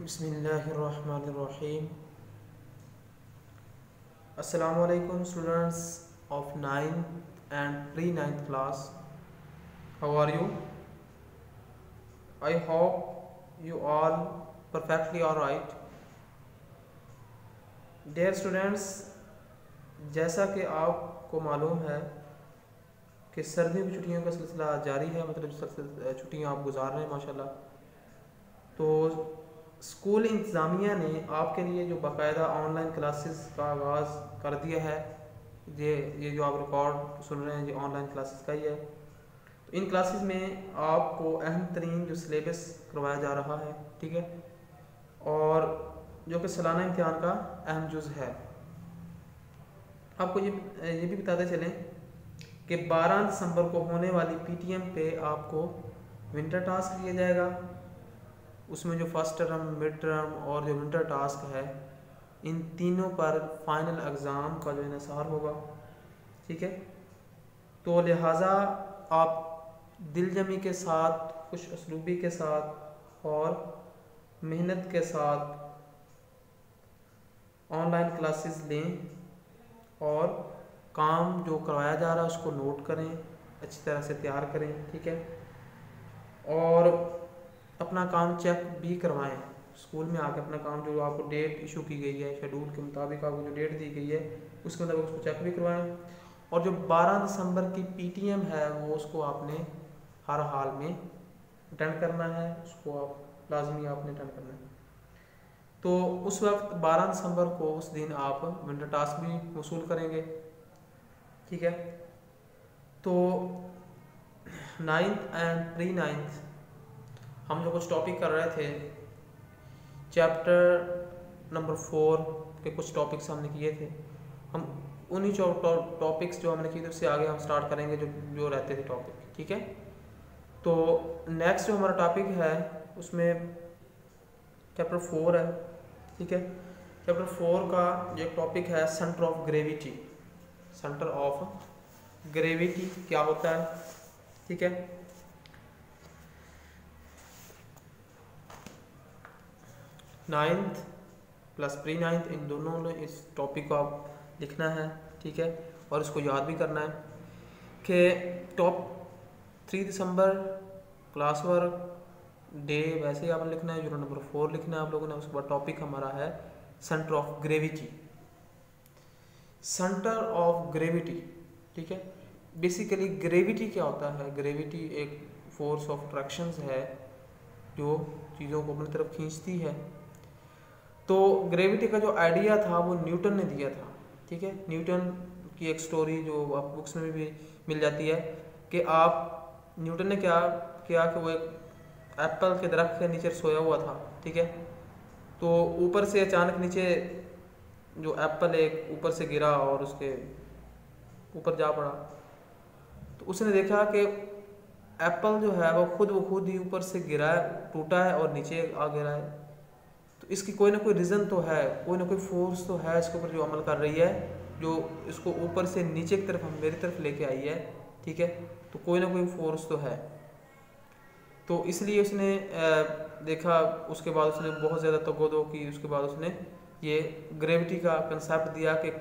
बिस्मिल्लाहिर्रहमानिर्रहीम। Assalamualaikum students of 9th and pre-9th class. How are you? I hope you all perfectly alright. Dear students, जैसा कि आपको मालूम है कि सर्दियों की छुट्टियों का सिलसिला जारी है, मतलब छुट्टियां आप गुजार रहे हैं माशाल्लाह। तो स्कूल इंतज़ामिया ने आपके लिए जो बाकायदा ऑनलाइन क्लासेस का आगाज़ कर दिया है, ये जो आप रिकॉर्ड सुन रहे हैं ये ऑनलाइन क्लासेस का ही है। तो इन क्लासेस में आपको अहम तरीन जो सिलेबस करवाया जा रहा है, ठीक है, और जो कि सालाना इम्तिहान का अहम जुज़ है। आपको ये भी बताते चलें कि 12 दिसंबर को होने वाली पीटीएम पे आपको विंटर टास्क दिया जाएगा। उसमें जो फर्स्ट टर्म, मिड टर्म और जो विंटर टास्क है, इन तीनों पर फाइनल एग्ज़ाम का जो इन्हिसार होगा, ठीक है। तो लिहाजा आप दिलजमी के साथ, खुश असलूबी के साथ और मेहनत के साथ ऑनलाइन क्लासेस लें और काम जो करवाया जा रहा है उसको नोट करें, अच्छी तरह से तैयार करें, ठीक है, और अपना काम चेक भी करवाएं। स्कूल में आके अपना काम जो आपको डेट इशू की गई है, शेड्यूल के मुताबिक आपको जो डेट दी गई है उसके मुताबिक उसको चेक भी करवाएं। और जो 12 दिसंबर की पीटीएम है वो उसको आपने हर हाल में अटेंड करना है, उसको आप लाजमी आपने अटेंड करना है। तो उस वक्त 12 दिसंबर को उस दिन आप विंटर टास्क भी वसूल करेंगे, ठीक है। तो 9th एंड pre-9th हम जो कुछ टॉपिक कर रहे थे, चैप्टर नंबर 4 के कुछ टॉपिक्स हमने किए थे। हम उन्हीं टॉपिक्स जो हमने किए थे उससे आगे हम स्टार्ट करेंगे जो रहते थे टॉपिक, ठीक है। तो नेक्स्ट जो हमारा टॉपिक है उसमें चैप्टर 4 है, ठीक है। चैप्टर 4 का जो एक टॉपिक है centre of gravity. Centre of gravity क्या होता है, ठीक है। 9th प्लस pre-9th इन दोनों ने इस टॉपिक को आप लिखना है, ठीक है, और इसको याद भी करना है कि टॉप 3 दिसंबर क्लास वर्क डे वैसे ही आपने लिखना है, यूनिट नंबर 4 लिखना है आप लोगों ने। उसके बाद टॉपिक हमारा है centre of gravity. Centre of gravity, ठीक है। बेसिकली ग्रेविटी क्या होता है? ग्रेविटी एक फोर्स ऑफ अट्रैक्शन है जो चीज़ों को अपनी तरफ खींचती है। तो ग्रेविटी का जो आइडिया था वो न्यूटन ने दिया था, ठीक है। न्यूटन की एक स्टोरी जो आप बुक्स में भी मिल जाती है कि आप न्यूटन ने क्या किया कि वो एक एप्पल के दरख्त के नीचे सोया हुआ था, ठीक है। तो ऊपर से अचानक नीचे जो एप्पल एक ऊपर से गिरा और उसके ऊपर जा पड़ा। तो उसने देखा कि एप्पल जो है वो खुद ही ऊपर से गिरा है, टूटा है और नीचे आ गिरा है। तो इसकी कोई ना कोई रीज़न तो है, कोई ना कोई फोर्स तो है इसके ऊपर जो अमल कर रही है, जो इसको ऊपर से नीचे की तरफ मेरी तरफ लेके आई है, ठीक है। तो कोई ना कोई फोर्स तो है। तो इसलिए उसने देखा, उसके बाद उसने बहुत ज़्यादा तगोदो की, उसके बाद उसने ये ग्रेविटी का कंसेप्ट दिया कि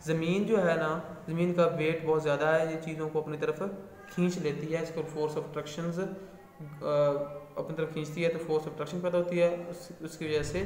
ज़मीन जो है ना, ज़मीन का वेट बहुत ज़्यादा है, ये चीज़ों को अपनी तरफ खींच लेती है, इसको फोर्स ऑफ अट्रैक्शन अपनी तरफ खींचती है, तो फोर्स ऑफ अट्रैक्शन पैदा होती है। उसकी वजह से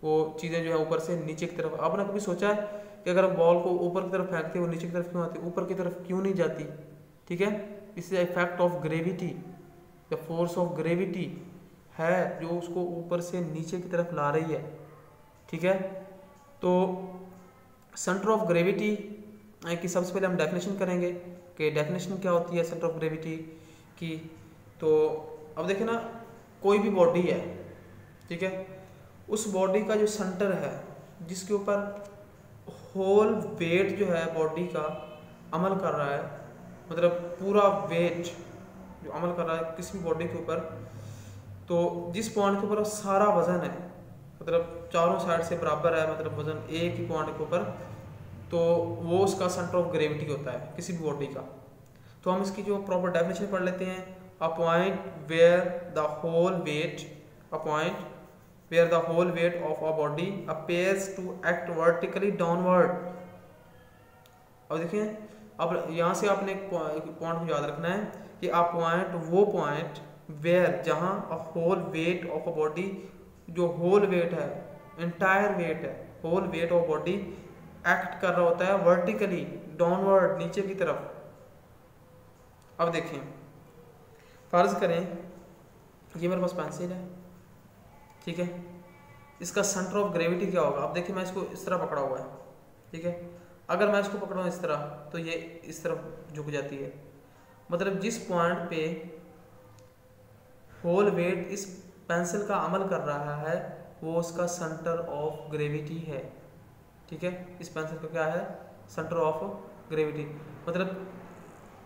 वो चीज़ें जो है ऊपर से नीचे की तरफ। आपने कभी सोचा है कि अगर हम बॉल को ऊपर की तरफ फेंकते हैं वो नीचे की तरफ क्यों आती है, ऊपर की तरफ क्यों नहीं जाती, ठीक है। इस इफेक्ट ऑफ ग्रेविटी या फोर्स ऑफ ग्रेविटी है जो उसको ऊपर से नीचे की तरफ ला रही है, ठीक है। तो सेंटर ऑफ ग्रेविटी की सबसे पहले हम डेफिनेशन करेंगे कि डेफिनेशन क्या होती है सेंटर ऑफ ग्रेविटी की। तो अब देखें ना, कोई भी बॉडी है, ठीक है, उस बॉडी का जो सेंटर है जिसके ऊपर होल वेट जो है बॉडी का अमल कर रहा है, मतलब पूरा वेट जो अमल कर रहा है किसी भी बॉडी के ऊपर, तो जिस पॉइंट के ऊपर सारा वज़न है, मतलब चारों साइड से बराबर है, मतलब वज़न एक ही पॉइंट के ऊपर, तो वो उसका सेंटर ऑफ ग्रेविटी होता है किसी भी बॉडी का। तो हम इसकी जो प्रॉपर डेफिनेशन पढ़ लेते हैं। A point where the whole weight where the whole weight of a body appears to act vertically downward। अब देखिए, अब यहाँ से आपने एक पॉइंट को याद रखना है कि आप वो पॉइंट वेयर जहाँ a whole weight of a body, जो होल वेट है, इंटायर वेट है, whole weight of body act कर रहा होता है वर्टिकली डाउनवर्ड, नीचे की तरफ। अब देखें, फर्ज करें ये मेरे पास पेंसिल है, ठीक है, इसका सेंटर ऑफ ग्रेविटी क्या होगा। अब देखिए मैं इसको इस तरह पकड़ा हुआ है, ठीक है, अगर मैं इसको पकड़ा इस तरह तो ये इस तरफ झुक जाती है, मतलब जिस पॉइंट पे होल वेट इस पेंसिल का अमल कर रहा है वो उसका सेंटर ऑफ ग्रेविटी है, ठीक है। इस पेंसिल का क्या है, सेंटर ऑफ ग्रेविटी, मतलब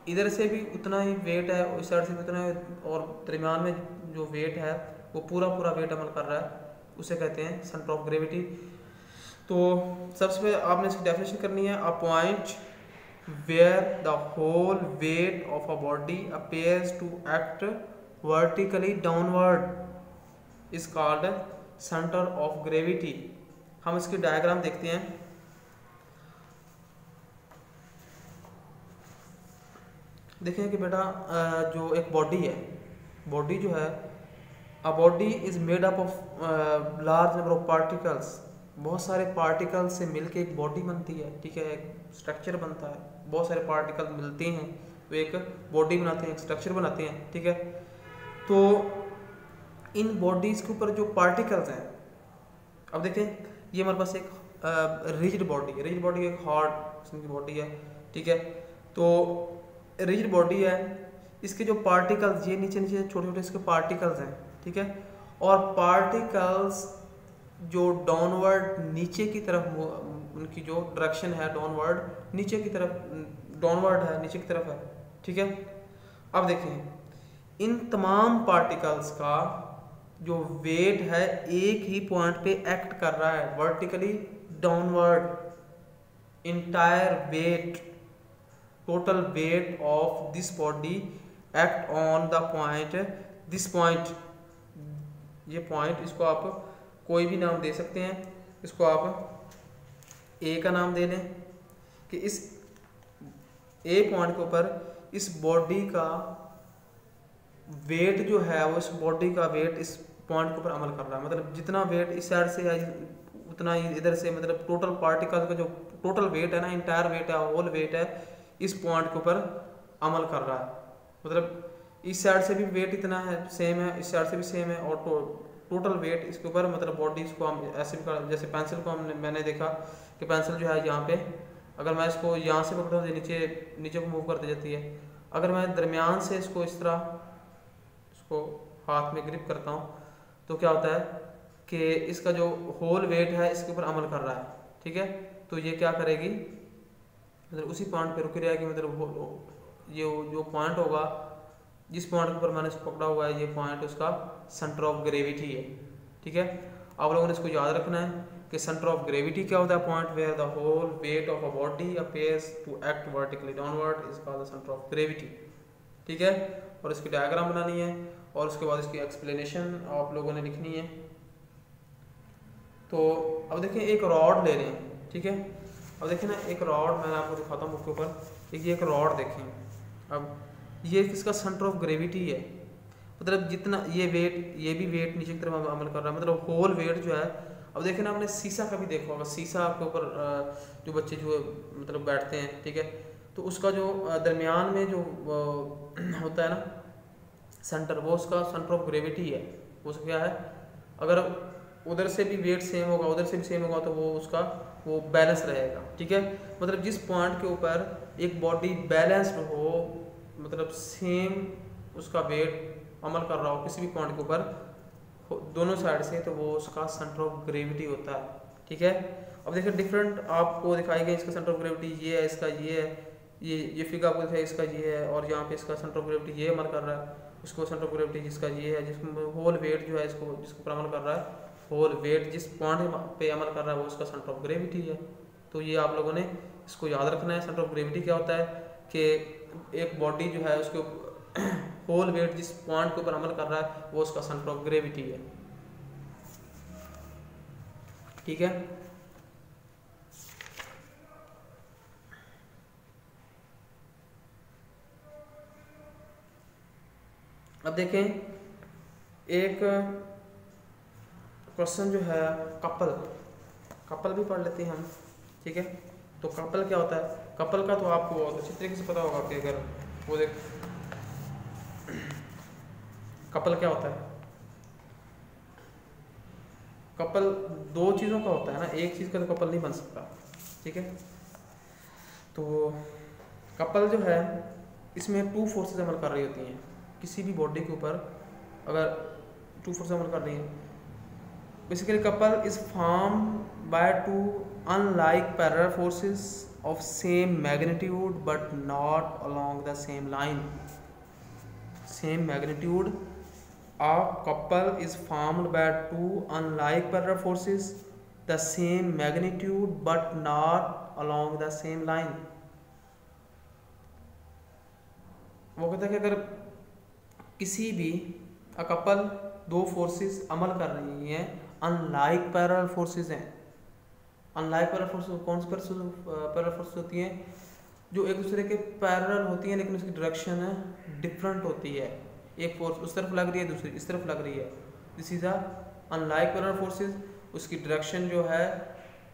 इधर से भी उतना ही वेट है और इस साइड से भी उतना ही, और दरमियान में जो वेट है वो पूरा वेट अमल कर रहा है, उसे कहते हैं सेंटर ऑफ ग्रेविटी। तो सबसे पहले आपने इसकी डेफिनेशन करनी है, a point where the whole weight of a body appears to act vertically downward is called centre of gravity. हम इसकी डायग्राम देखते हैं। देखें कि बेटा जो एक बॉडी है, बॉडी जो है, a body is made up of large number of particles, बहुत सारे पार्टिकल से मिलके एक बॉडी बनती है, ठीक है, एक स्ट्रक्चर बनता है, बहुत सारे पार्टिकल मिलते हैं तो एक बॉडी बनाते हैं, एक स्ट्रक्चर बनाते हैं, ठीक है। तो इन बॉडीज के ऊपर जो पार्टिकल्स हैं, अब देखें ये हमारे पास एक रिजिड बॉडी है, रिजिड बॉडी एक हार्ड किस्म की बॉडी है, ठीक है। तो रिजिड बॉडी है, इसके जो पार्टिकल्स, ये नीचे नीचे छोटे छोटे इसके पार्टिकल्स हैं, ठीक है, और पार्टिकल्स जो डाउनवर्ड नीचे की तरफ, उनकी जो डायरेक्शन है डाउनवर्ड नीचे की तरफ, डाउनवर्ड है, नीचे की तरफ है, ठीक है। अब देखें इन तमाम पार्टिकल्स का जो वेट है एक ही पॉइंट पे एक्ट कर रहा है vertically downward, entire weight, total weight of this body act on the point, this point, ये पॉइंट, इसको आप कोई भी नाम दे सकते हैं, इसको आप ए का नाम दे लें कि इस ए पॉइंट के ऊपर इस बॉडी का वेट जो है वो, इस बॉडी का वेट इस पॉइंट के ऊपर अमल कर रहा है, मतलब जितना वेट इस साइड से है उतना ही इधर से, मतलब टोटल पार्टिकल का जो टोटल वेट है ना, इंटायर वेट है, होल वेट है, इस पॉइंट के ऊपर अमल कर रहा है। मतलब इस साइड से भी वेट इतना है, सेम है, इस साइड से भी सेम है, और टोटल वेट इसके ऊपर, मतलब बॉडीज को हम ऐसे भी, जैसे पेंसिल को मैंने देखा कि पेंसिल जो है यहाँ पे, अगर मैं इसको यहाँ से पकड़ा तो नीचे को मूव करती जाती है, अगर मैं दरमियान से इसको इस तरह इसको हाथ में ग्रिप करता हूँ तो क्या होता है कि इसका जो होल वेट है इसके ऊपर अमल कर रहा है, ठीक है। तो ये क्या करेगी, मतलब उसी पॉइंट पे रुकी रहेगी, मतलब ये जो पॉइंट होगा, जिस पॉइंट के ऊपर मैंने इसको पकड़ा हुआ है, ये पॉइंट उसका सेंटर ऑफ ग्रेविटी है, ठीक है। आप लोगों ने इसको याद रखना है कि सेंटर ऑफ ग्रेविटी क्या होता है, point where the whole weight of a body appears to act vertically downward is called the centre of gravity, ठीक है। और इसकी डायग्राम बनानी है और उसके बाद इसकी एक्सप्लेनेशन आप लोगों ने लिखनी है। तो अब देखें एक रॉड ले रहे हैं, ठीक है। अब देखें ना, एक रॉड मैं आपको दिखाता हूँ बुक के ऊपर, एक रॉड देखें, अब ये इसका सेंटर ऑफ ग्रेविटी है, मतलब जितना ये वेट, ये भी वेट नीचे की तरफ अमल कर रहा है, मतलब होल वेट जो है। अब देखें ना, आपने शीशा का भी देखा होगा, शीशा के ऊपर जो बच्चे जो मतलब बैठते हैं, ठीक है, तो उसका जो दरमियान में जो होता है ना सेंटर, वो उसका सेंटर ऑफ ग्रेविटी है, वो क्या है, अगर उधर से भी वेट सेम होगा, उधर से भी सेम होगा, तो वो उसका वो बैलेंस रहेगा, ठीक है। मतलब जिस पॉइंट के ऊपर एक बॉडी बैलेंस्ड हो, मतलब सेम उसका वेट अमल कर रहा हो किसी भी पॉइंट के ऊपर दोनों साइड से, तो वो उसका सेंटर ऑफ ग्रेविटी होता है, ठीक है। अब देखिए डिफरेंट आपको दिखाई गई, इसका सेंटर ऑफ ग्रेविटी ये है, इसका ये है, ये फिगर आपको दिखाई, इसका ये है, और यहाँ पे इसका सेंटर ऑफ ग्रेविटी ये अमल कर रहा है, उसको सेंटर ऑफ ग्रेविटी जिसका ये है, जिसमें होल वेट जो है इसको जिसको पर अमल कर रहा है, होल वेट जिस पॉइंट पे अमल कर रहा है वो उसका सेंटर ऑफ ग्रेविटी है। तो ये आप लोगों ने इसको याद रखना है। सेंटर ऑफ ग्रेविटी क्या होता है कि एक बॉडी जो है उसके होल वेट जिस पॉइंट के ऊपर अमल कर रहा है वो उसका सेंटर ऑफ ग्रेविटी है। ठीक है। अब देखें एक क्वेश्चन जो है कपल भी पढ़ लेते हैं हम, ठीक है। तो कपल क्या होता है? कपल का तो आपको बहुत अच्छी तरीके से पता होगा कि अगर वो देख कपल क्या होता है। कपल दो चीज़ों का होता है ना, एक चीज़ का तो कपल नहीं बन सकता, ठीक है। तो कपल जो है इसमें टू फोर्सेस अमल कर रही होती हैं किसी भी बॉडी के ऊपर। अगर टू फोर्सेस अमल कर रही हैं, basically couple is form by two unlike parallel forces of same magnitude but not along the same line. Same magnitude, a couple is formed by two unlike parallel forces the same magnitude but not along the same line. वो कहता है कि अगर किसी भी a couple दो forces अमल कर रही हैं, अनलाइक पैरेलल फोर्सेस हैं। अनलाइक पैरेलल फोर्सेस कौन सी पैरेलल फोर्सेस होती हैं? जो एक दूसरे के पैरेलल होती हैं लेकिन उसकी डायरेक्शन डिफरेंट होती है। एक फोर्स उस तरफ लग रही है, दूसरी इस तरफ लग रही है। This is a unlike parallel forces. उसकी डायरेक्शन जो है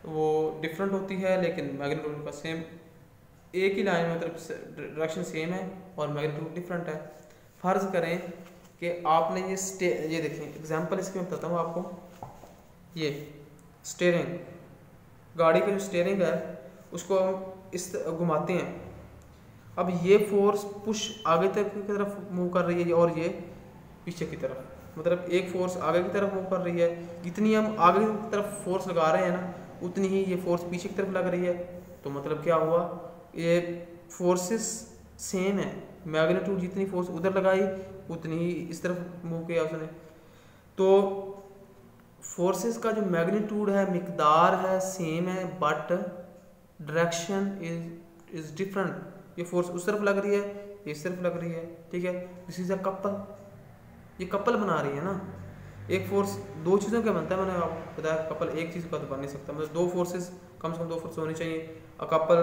वो डिफरेंट होती है लेकिन मैग्नीट्यूड का सेम, एक ही लाइन में मतलब डायरेक्शन सेम है और मैग्नीट्यूड डिफरेंट है। फर्ज करें कि आपने ये देखें एग्जांपल इसके मैं बताता हूँ आपको। ये स्टीयरिंग, गाड़ी का जो स्टीयरिंग है उसको हम इस घुमाते हैं। अब ये फोर्स पुश आगे तक की तरफ मूव कर रही है और ये पीछे की तरफ, मतलब एक फोर्स आगे की तरफ मूव कर रही है। जितनी हम आगे की तरफ फोर्स लगा रहे हैं ना, उतनी ही ये फोर्स पीछे की तरफ लग रही है। तो मतलब क्या हुआ, ये फोर्सेस सेम है। मैग्नीट्यूड जितनी फोर्स उधर लगाई उतनी ही इस तरफ मूव किया उसने। तो फोर्सेस का जो मैग्नीट्यूड है, मिकदार है, सेम है, बट डायरेक्शन इज डिफरेंट। ये फोर्स उस तरफ लग रही है, ये इस तरफ लग रही है, ठीक है। This is a couple. ये कपल बना रही है ना। एक फोर्स दो चीज़ों का बनता है, मैंने आपको बताया कपल एक चीज़ का तो बन नहीं सकता, मतलब दो फोर्सेस कम से कम दो फोर्स होनी चाहिए। A couple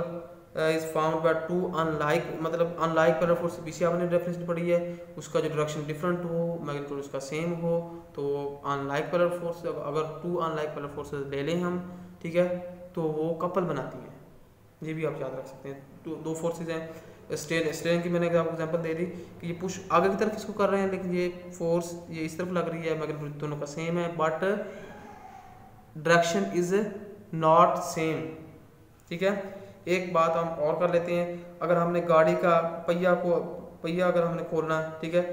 is found by two unlike, मतलब अनलाइक पैरेलल फोर्स पीछे आपने डेफिनेशन पढ़ी है, उसका जो डायरेक्शन डिफरेंट हो, मैग्नीट्यूड उसका सेम हो, तो अनलाइक पैरेलल फोर्स, अगर टू अनलाइक पैरेलल फोर्सेस ले लें हम, ठीक है, तो वो कपल बनाती हैं। ये भी आप याद रख सकते हैं। दो फोर्सेज हैं। स्टीयरिंग की मैंने आपको एग्जांपल दे दी कि ये पुश आगे की तरफ इसको कर रहे हैं लेकिन ये फोर्स ये इस तरफ लग रही है, मैग्नीट्यूड दोनों का सेम है but direction is not same, ठीक है। एक बात हम और कर लेते हैं। अगर हमने गाड़ी का पहिया अगर हमने खोलना है, ठीक है,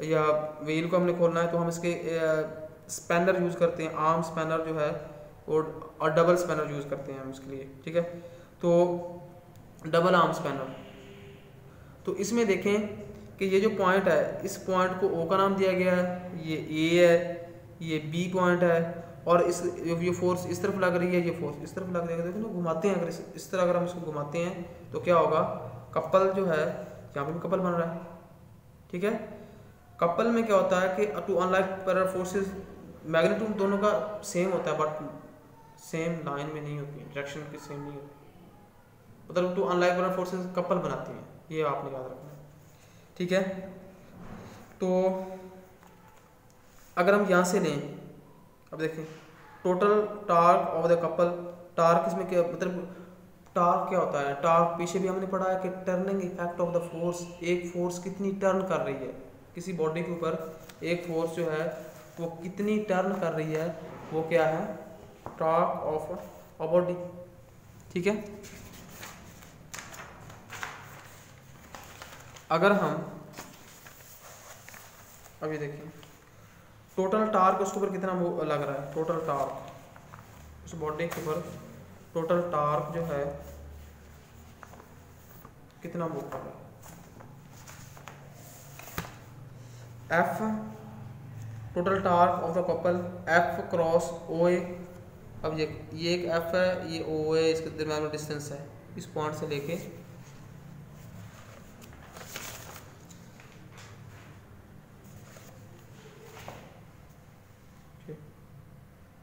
या व्हील को हमने खोलना है, तो हम इसके स्पैनर यूज़ करते हैं। आर्म स्पैनर जो है और डबल स्पैनर यूज़ करते हैं हम इसके लिए, ठीक है। तो डबल आर्म स्पैनर, तो इसमें देखें कि ये जो पॉइंट है, इस पॉइंट को ओ का नाम दिया गया है, ये ए है, ये बी पॉइंट है, और ये फोर्स इस तरफ लग रही है, ये फोर्स इस तरफ लग रही है। देखो ना, घुमाते हैं, अगर इस तरह अगर हम इसको घुमाते हैं तो क्या होगा, कपल जो है यहाँ पे भी कपल बन रहा है, ठीक है। कपल में क्या होता है कि two unlike parallel forces magnitude दोनों का सेम होता है बट सेम लाइन में नहीं होती, डायरेक्शन की सेम नहीं होती, मतलब two unlike parallel forces couple बनाती हैं। ये आपने याद रखना है, ठीक है। तो अगर हम यहाँ से लें, अब देखें total torque of the couple. Torque इसमें क्या मतलब, टार्क क्या होता है? टार्क पीछे भी हमने पढ़ा है कि turning effect of the force. एक फोर्स कितनी टर्न कर रही है किसी बॉडी के ऊपर, एक फोर्स जो है वो कितनी टर्न कर रही है, वो क्या है, टार्क ऑफ अ बॉडी, ठीक है। अगर हम अभी देखें टोटल टार्क उसके ऊपर कितना लग रहा है, टोटल टार्क उस बॉडी के ऊपर टोटल टार्क जो है कितना मूव कर रहा है, F total torque of the couple, F cross O A. अब ये एक एफ है, ये ओ ए, इसके दरम्यान में डिस्टेंस है इस पॉइंट से लेके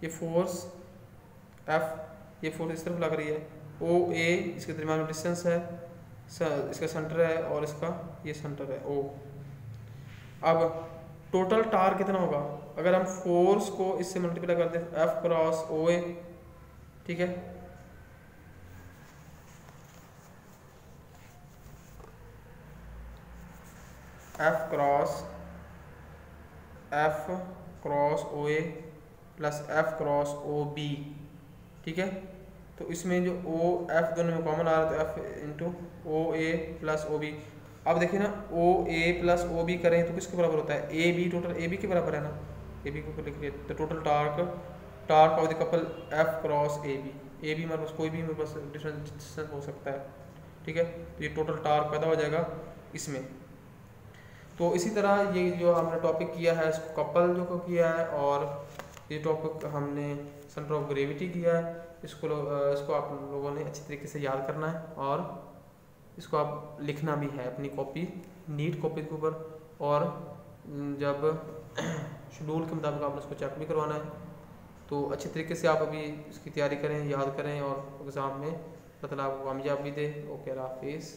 ये फोर्स एफ ये फोर्स इस तरफ लग रही है, ओ ए इसके दरमियान में डिस्टेंस है, इसका सेंटर है और इसका ये सेंटर है ओ। अब टोटल टार कितना होगा, अगर हम फोर्स को इससे मल्टीप्लाई करते हैं एफ क्रॉस ओ ए, ठीक है, F cross O A plus F cross O B, ठीक है। तो इसमें जो ओ एफ दोनों में कॉमन आ रहा है तो F into O A plus O B. अब देखिए ना ओ ए प्लस ओ बी करें तो किसके बराबर होता है, A B, total A B के बराबर है ना, ए बी को लिखिए तो total torque of the couple F cross A B मेरे पास कोई भी मेरे पास डिस्टेंस हो सकता है, ठीक है। तो ये टोटल टार्क पैदा हो जाएगा इसमें। तो इसी तरह ये जो हमने टॉपिक किया है इसको कपल जो को किया है, और ये टॉपिक हमने सेंटर ऑफ ग्रेविटी किया है, इसको आप लोगों ने अच्छी तरीके से याद करना है और इसको आप लिखना भी है अपनी कॉपी, नीट कॉपी के ऊपर, और जब शेड्यूल के मुताबिक आपने इसको चेक भी करवाना है। तो अच्छी तरीके से आप अभी इसकी तैयारी करें, याद करें और एग्ज़ाम में मतलब आपको कामयाबी दे। ओके, हाफिज़।